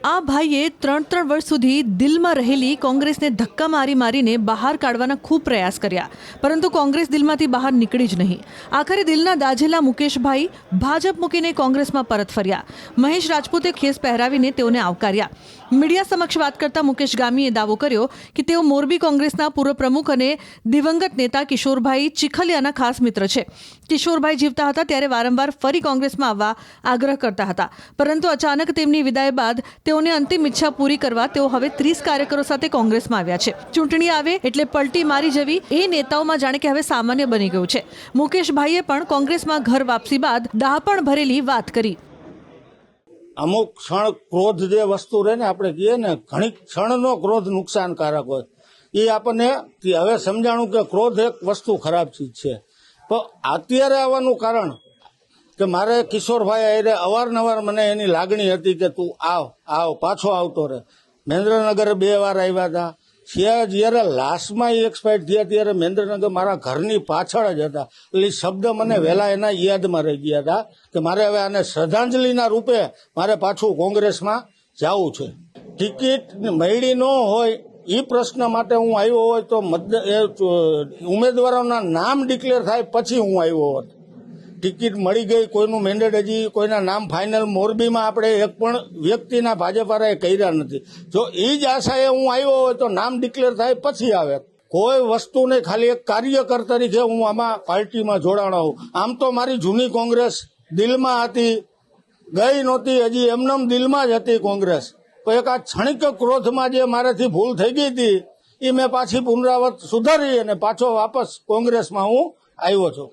આ ભાઈએ 3 વર્ષ સુધી દિલમાં રહેલી કોંગ્રેસને ધક્કા મારીને બહાર કાઢવાના ખૂબ પ્રયાસ કર્યા, પરંતુ કોંગ્રેસ દિલમાંથી બહાર નીકળી જ નહીં. આખરે દિલના દાઝેલા મુકેશભાઈ ભાજપ મૂકીને કોંગ્રેસમાં પરત ફર્યા. મહેશ રાજપૂતે ખેસ પહેરાવીને તેઓને આવકાર્યા. મીડિયા સમક્ષ વાત કરતા મુકેશ ગામીએ દાવો કર્યો કે તેઓ મોરબી કોંગ્રેસના પૂર્વ પ્રમુખ અને દિવંગત નેતા કિશોરભાઈ ચીખલિયાના ખાસ મિત્ર છે. કિશોરભાઈ જીવતા હતા ત્યારે વારંવાર ફરી કોંગ્રેસમાં આવવા આગ્રહ કરતા હતા, પરંતુ અચાનક તેમની વિદાય બાદ તેઓને અંતિમ ઈચ્છા પૂરી કરવા તેઓ હવે 30 કાર્યકરો સાથે કોંગ્રેસમાં આવ્યા છે. ચૂંટણી આવે એટલે પલટી મારી જવી એ નેતાઓમાં જાણે કે હવે સામાન્ય બની ગયું છે. મુકેશભાઈએ પણ કોંગ્રેસમાં ઘર વાપસી બાદ દાહપણ ભરેલી વાત કરી. અમુક ક્ષણ ક્રોધ જે વસ્તુ રહે ને, આપણે કહીએ ને, ઘણી ક્ષણનો ક્રોધ નુકસાનકારક હોય. એ આપણને હવે સમજાણું કે ક્રોધ એક વસ્તુ ખરાબ ચીજ છે. પણ અત્યારે આવવાનું કારણ કે મારે કિશોરભાઈ આયરે અવારનવાર મને એની લાગણી હતી કે તું આવ પાછો આવતો રહે. મહેન્દ્રનગર 2 વાર આવ્યા હતા. જ્યારે લાસ્ટમાં એક્સપાયર થયા ત્યારે મહેન્દ્રનગર મારા ઘરની પાછળ જ હતા. એટલે શબ્દ મને વહેલા એના યાદમાં રહી ગયા હતા કે મારે હવે આને શ્રદ્ધાંજલિના રૂપે મારે પાછું કોંગ્રેસમાં જવું છે. ટિકિટ મળી ન હોય એ પ્રશ્ન માટે હું આવ્યો હોય તો ઉમેદવારોના નામ ડિક્લેર થાય પછી હું આવ્યો હોત. ટિકિટ મળી ગઈ, કોઈનું મેન્ડેટ હજી કોઈના નામ ફાઇનલ મોરબીમાં આપણે એક પણ વ્યક્તિના ભાજપવાળાએ કર્યા નથી. જો એ જ આશાએ હું આવ્યો હોય તો નામ ડિક્લેર થાય પછી આવે. કોઈ વસ્તુને ખાલી એક કાર્યકર તરીકે હું આમાં પાર્ટીમાં જોડાણો હોઉં. આમ તો મારી જૂની કોંગ્રેસ દિલમાં હતી, ગઈ નહોતી, હજી એમનેમ દિલમાં જ હતી કોંગ્રેસ. તો એક આ ક્ષણિક ક્રોધમાં જે મારાથી ભૂલ થઈ ગઈ હતી એ મેં પાછી પુનરાવર્ત સુધારી અને પાછો વાપસ કોંગ્રેસમાં હું આવ્યો છું.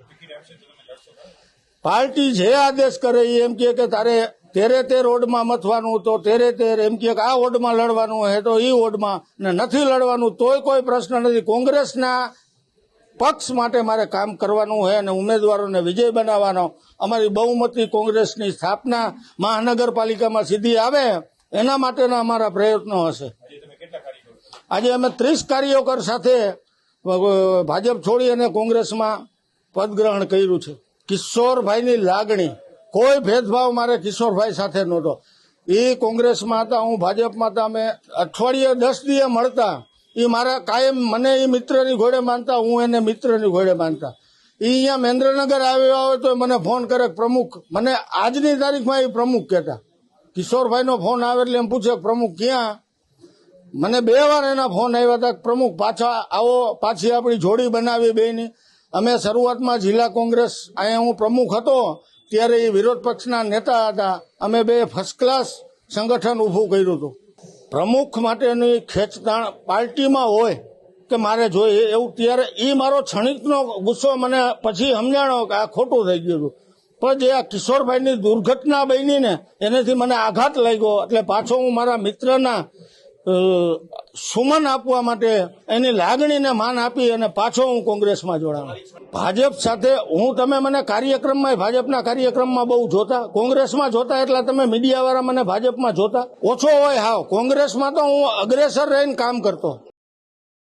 પાર્ટી જે આદેશ કરે એ એમ કે તારે 13 વોર્ડમાં મથવાનું તો 13 એમ કે આ વોર્ડમાં લડવાનું હોય તો એ વોર્ડમાં, ને નથી લડવાનું તોય કોઈ પ્રશ્ન નથી. કોંગ્રેસના પક્ષ માટે મારે કામ કરવાનું હોય અને ઉમેદવારોને વિજય બનાવવાનો. અમારી બહુમતી કોંગ્રેસની સ્થાપના મહાનગરપાલિકામાં સીધી આવે એના માટેના અમારા પ્રયત્નો હશે. આજે અમે 30 કાર્યકર સાથે ભાજપ છોડી અને કોંગ્રેસમાં પદગ્રહણ કર્યું છે. કિશોરભાઈની લાગણી, કોઈ ભેદભાવ મારે કિશોરભાઈ સાથે નહોતો. એ કોંગ્રેસમાં હતા, હું ભાજપમાં હતા. અમે અઠવાડિયે 10 દિવસે મળતા. એ મારા કાયમ મને એ મિત્રની ઘોડે માનતા, હું એને મિત્રની ઘોડે માનતા. એ અહીંયા મહેન્દ્રનગર આવ્યા હોય તો મને ફોન કરે પ્રમુખ, મને આજની તારીખમાં એ પ્રમુખ કહેતા. કિશોરભાઈનો ફોન આવે એટલે એમ પૂછે પ્રમુખ ક્યાં. મને 2 વાર એના ફોન આવ્યા હતા, પ્રમુખ પાછા આવો, પાછી આપણી જોડી બનાવી બેની. અમે શરૂઆતમાં જિલ્લા કોંગ્રેસ, અહીંયા હું પ્રમુખ હતો ત્યારે એ વિરોધ પક્ષના નેતા હતા. અમે 2 ફર્સ્ટ ક્લાસ સંગઠન ઊભું કર્યું હતું. પ્રમુખ માટેની ખેંચતાણ પાર્ટીમાં હોય કે મારે જોઈએ એવું, ત્યારે એ મારો ક્ષણિકનો ગુસ્સો મને પછી સમજાણો કે આ ખોટું થઈ ગયું હતું. પણ જે આ કિશોરભાઈની દુર્ઘટના બની ને એનાથી મને આઘાત લાગ્યો, એટલે પાછો હું મારા મિત્રના સુમન આપવા માટે એની લાગણીને માન આપી અને પાછો હું કોંગ્રેસમાં જોડાયો. ભાજપ સાથે તમે મને કાર્યક્રમમાં, ભાજપના કાર્યક્રમમાં બહુ જોતા, કોંગ્રેસમાં જોતા, એટલે તમે મીડિયાવાળા મને ભાજપમાં જોતા ઓછો હોય. હાવ કોંગ્રેસમાં તો હું અગ્રેસર રહીને કામ કરતો.